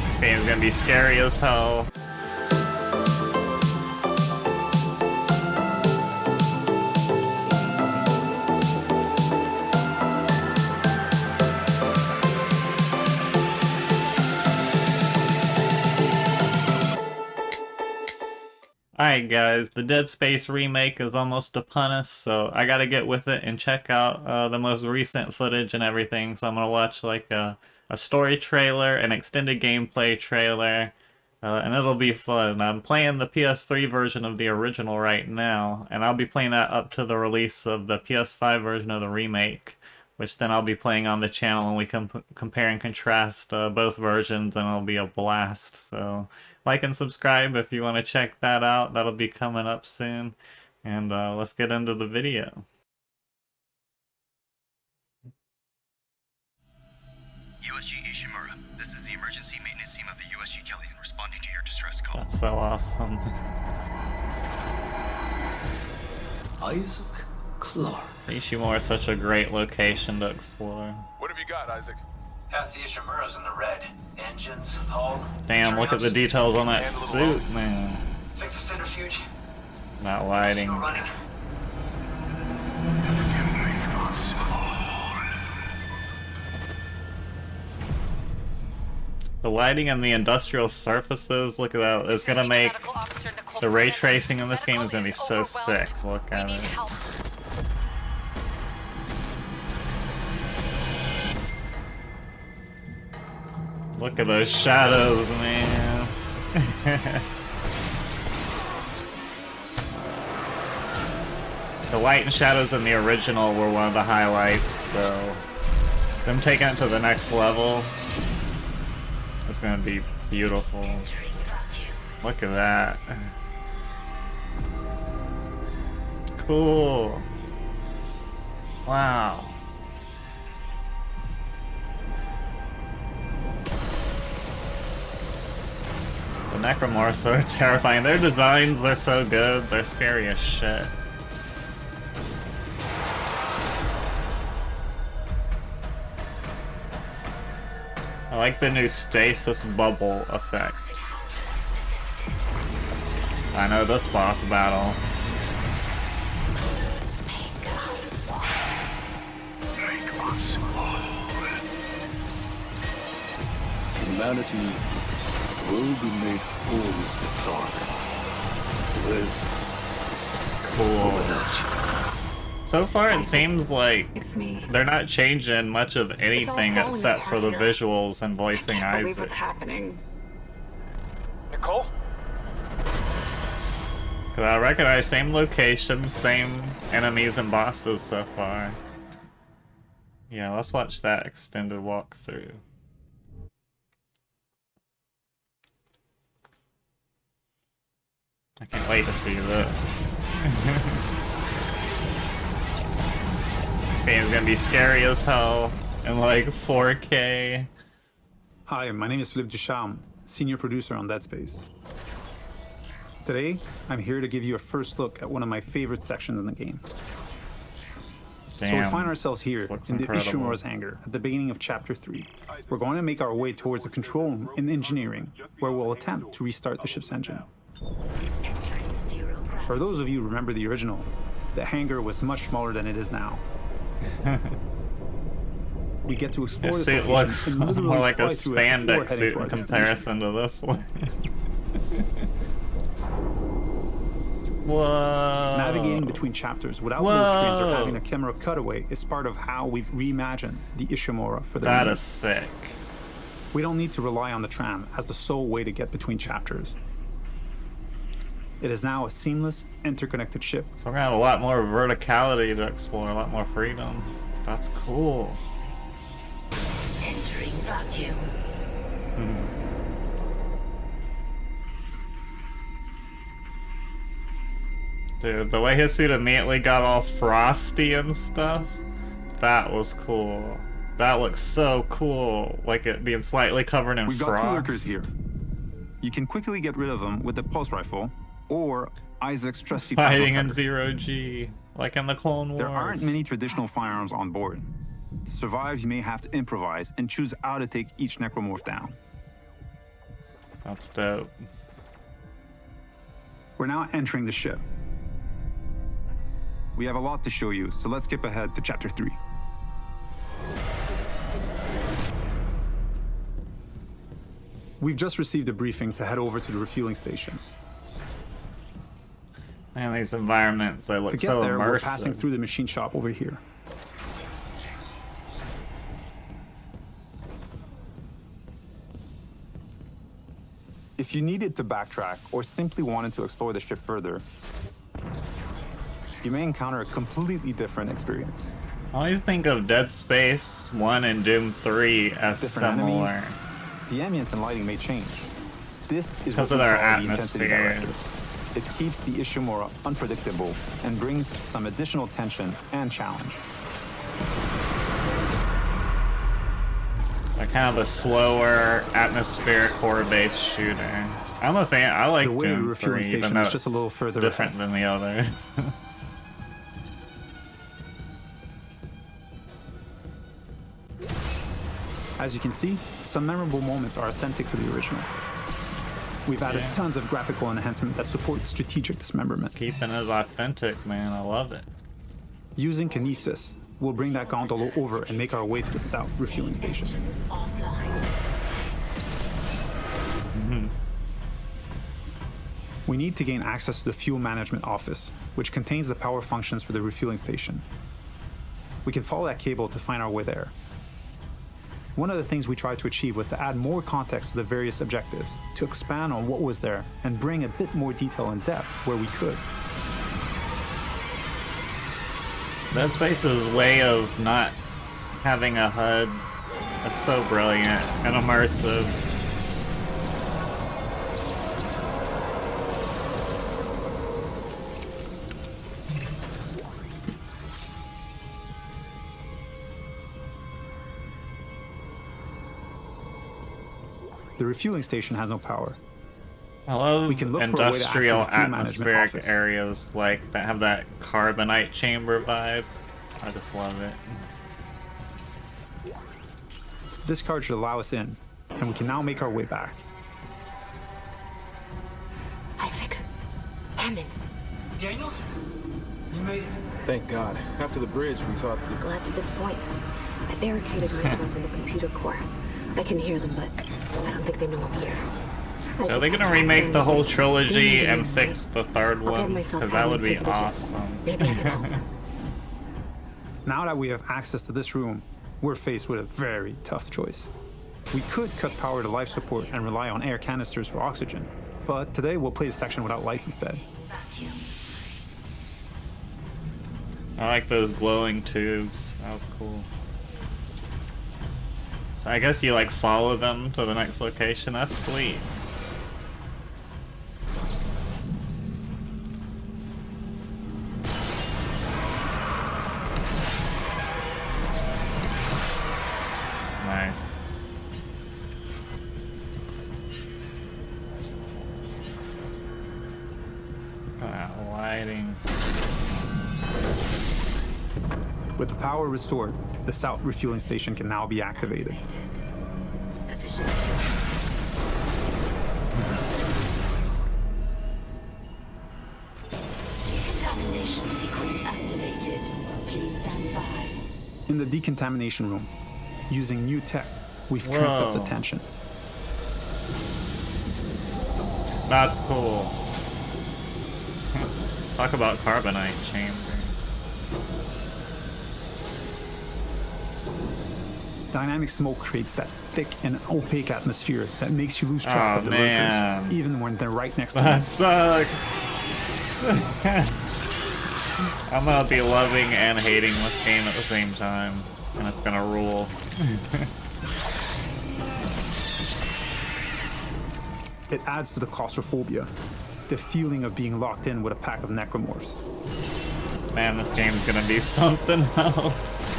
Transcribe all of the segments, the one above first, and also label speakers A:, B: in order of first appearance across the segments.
A: This game's gonna be scary as hell. Alright guys, the Dead Space remake is almost upon us, so I gotta get with it and check out the most recent footage and everything. So I'm gonna watch like a story trailer, an extended gameplay trailer, and it'll be fun. I'm playing the PS3 version of the original right now, and I'll be playing that up to the release of the PS5 version of the remake, which then I'll be playing on the channel, and we can compare and contrast both versions, and it'll be a blast. So like and subscribe if you want to check that out. That'll be coming up soon. And let's get into the video.
B: USG Ishimura, this is the emergency maintenance team of the USG Kellyan responding to your distress call.
A: That's so awesome.
C: Isaac Clarke.
A: Ishimura is such a great location to explore.
D: What have you got, Isaac?
C: Half the Ishimura's in the red. Engines, hull.
A: Damn, look at the details on that suit, man.
C: Fix the centrifuge.
A: That lighting.
C: Still running.
A: The lighting and the industrial surfaces, look at that. It's gonna make the ray tracing in this game is gonna be so sick. Look at it. Look at those shadows, man. The light and shadows in the original were one of the highlights, so them taking it to the next level is gonna be beautiful. Look at that. Cool. Wow. The Necromorphs are so terrifying. Their designs, they're so good. They're scary as shit. I like the new stasis bubble effect. I know this boss battle.
E: Humanity will be made whole, Mr. Clarke. With
A: Cool.
E: or without you.
A: So far it seems like
F: It's me.
A: they're not changing much of anything
F: falling
A: except for the
F: apart.
A: visuals and voicing
F: I can't believe
A: Isaac.
F: what's happening.
D: Nicole?
A: Cause I recognize same location, same enemies and bosses so far. Yeah, let's watch that extended walkthrough. I can't wait to see this. This game's gonna be scary as hell in like 4K.
G: Hi, my name is Philippe Ducharme, senior producer on Dead Space. Today, I'm here to give you a first look at one of my favorite sections in the game.
A: Damn.
G: So we find ourselves here
A: This looks
G: in the
A: incredible.
G: Ishimura's hangar at the beginning of Chapter 3. We're going to make our way towards the control room in engineering, where we'll attempt to restart the ship's engine. For those of you who remember the original, the hangar was much smaller than it is now. We get to explore
A: This
G: this
A: suit
G: location
A: looks
G: and literally
A: more like a
G: fly through it before
A: spandex
G: heading
A: suit
G: to our
A: in
G: destination.
A: comparison to this one. Whoa.
G: Navigating between chapters without load screens or having a camera cutaway is part of how we've reimagined the Ishimura for the
A: That
G: remake.
A: is sick.
G: We don't need to rely on the tram as the sole way to get between chapters. It is now a seamless, interconnected ship.
A: So we're gonna have a lot more verticality to explore, a lot more freedom. That's cool.
H: Entering vacuum.
A: Dude, the way his suit immediately got all frosty and stuff, that was cool. That looks so cool, like it being slightly covered in
G: We've
A: frost.
G: got two lurkers here. You can quickly get rid of them with the pulse rifle, or Isaac's trusty plasma
A: Fighting in
G: cutter.
A: zero G, like in the Clone Wars.
G: There aren't many traditional firearms on board, To survive, you may have to improvise and choose how to take each necromorph down.
A: That's dope.
G: We're now entering the ship. We have a lot to show you, so let's skip ahead to Chapter 3. We've just received a briefing to head over to the refueling station.
A: Man, these environments, they
G: To
A: look
G: get
A: so
G: there, we're passing
A: immersive.
G: through the machine shop over here. If you needed to backtrack or simply wanted to explore the ship further, you may encounter a completely different experience.
A: I always think of Dead Space 1 and Doom 3 as
G: Different
A: similar
G: enemies. The ambience and lighting may change. This is
A: because
G: what
A: of
G: we
A: their
G: call the intensity directive.
A: atmospheres.
G: It keeps the Ishimura unpredictable and brings some additional tension and challenge.
A: Like kind of a slower, atmospheric, horror-based shooter. I'm a fan. I like
G: The way to the
A: Doom
G: refueling
A: 3,
G: station
A: even though
G: is just a little
A: it's
G: further
A: different
G: ahead.
A: than the others.
G: As you can see, some memorable moments are authentic to the original. We've added
A: Yeah.
G: tons of graphical enhancement that support strategic dismemberment.
A: Keeping it authentic, man. I love it.
G: Using kinesis, we'll bring that gondola over and make our way to the south refueling station. We need to gain access to the fuel management office, which contains the power functions for the refueling station. We can follow that cable to find our way there. One of the things we tried to achieve was to add more context to the various objectives, to expand on what was there, and bring a bit more detail and depth where we could.
A: Dead Space's way of not having a HUD is so brilliant and immersive.
G: The refueling station has no power.
A: I love
G: We can look for a way to access the
A: industrial
G: fuel management
A: atmospheric
G: office.
A: areas like that have that carbonite chamber vibe. I just love it.
G: This card should allow us in, and we can now make our way back.
F: Isaac. Hammond.
C: Daniels? You made it.
H: Thank God. After the bridge, we thought...
F: Glad to disappoint. I barricaded myself in the computer core. I can hear them, but I don't think they know I'm here.
A: So are they gonna remake the whole trilogy and fix the third one? Because that would be awesome.
F: Maybe I can help them.
G: Now that we have access to this room, we're faced with a very tough choice. We could cut power to life support and rely on air canisters for oxygen, but today we'll play the section without lights instead.
A: I like those glowing tubes. That was cool. So I guess you like follow them to the next location. That's sweet. Nice. Look at that lighting.
G: With the power restored, the south refueling station can now be activated.
F: Sufficient. Decontamination sequence activated. Please stand by.
G: In the decontamination room, using new tech, we've cranked up the
A: Whoa.
G: tension.
A: That's cool. Talk about carbonite chamber.
G: Dynamic smoke creates that thick and opaque atmosphere that makes you lose track
A: Oh,
G: of the
A: man.
G: lurkers, even when they're right next to
A: That
G: you.
A: sucks. I'm gonna be loving and hating this game at the same time, and it's gonna rule.
G: It adds to the claustrophobia, the feeling of being locked in with a pack of necromorphs.
A: Man, this game's gonna be something else.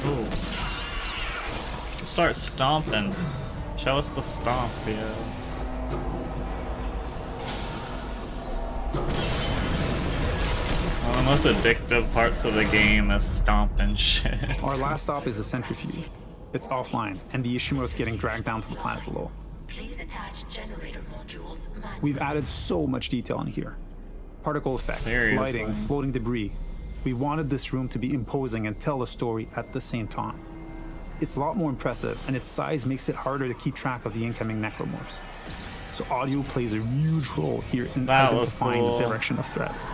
A: Ooh. Start stomping. Show us the stomp, yo. the most addictive parts of the game is stomping shit.
G: Our last stop is the centrifuge. It's offline, and the Ishimura is getting dragged down to the planet below.
I: Please attach generator modules manually.
G: We've added so much detail in here. Particle effects,
A: Seriously?
G: lighting, floating debris. We wanted this room to be imposing and tell a story at the same time. It's a lot more impressive, and its size makes it harder to keep track of the incoming necromorphs. So audio plays a huge role here in
A: That was
G: identifying
A: cool.
G: the direction of threats.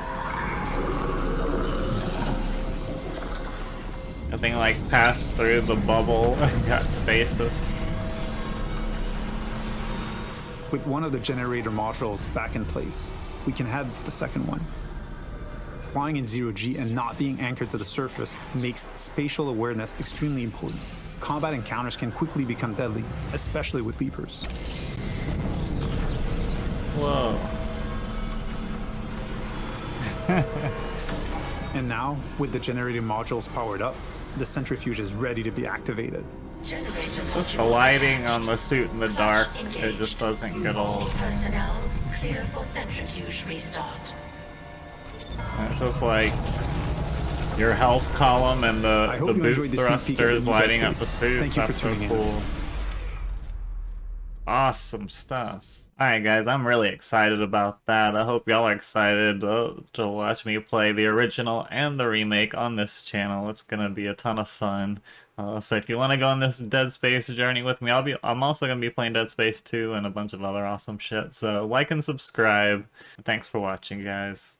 A: I think like passed through the bubble and got stasis.
G: With one of the generator modules back in place, we can head to the second one. Flying in zero-G and not being anchored to the surface makes spatial awareness extremely important. Combat encounters can quickly become deadly, especially with leapers.
A: Whoa.
G: And now, with the generator modules powered up, the centrifuge is ready to be activated.
I: Generator
A: Just the
I: modules
A: lighting
I: attached.
A: on the suit in the dark, it
I: Engaged.
A: just doesn't get
I: All
A: old.
I: personnel clear for centrifuge restart.
A: It's just like your health column and
G: I
A: the
G: hope you
A: boot
G: enjoyed this sneak peek of
A: thrusters
G: the new Dead
A: lighting up the
G: Space.
A: suit.
G: Thank you for
A: That's so
G: tuning in.
A: cool. Awesome stuff. Alright guys, I'm really excited about that. I hope y'all are excited to watch me play the original and the remake on this channel. It's gonna be a ton of fun. So if you want to go on this Dead Space journey with me, I'm also gonna be playing Dead Space 2 and a bunch of other awesome shit. So like and subscribe. Thanks for watching, guys.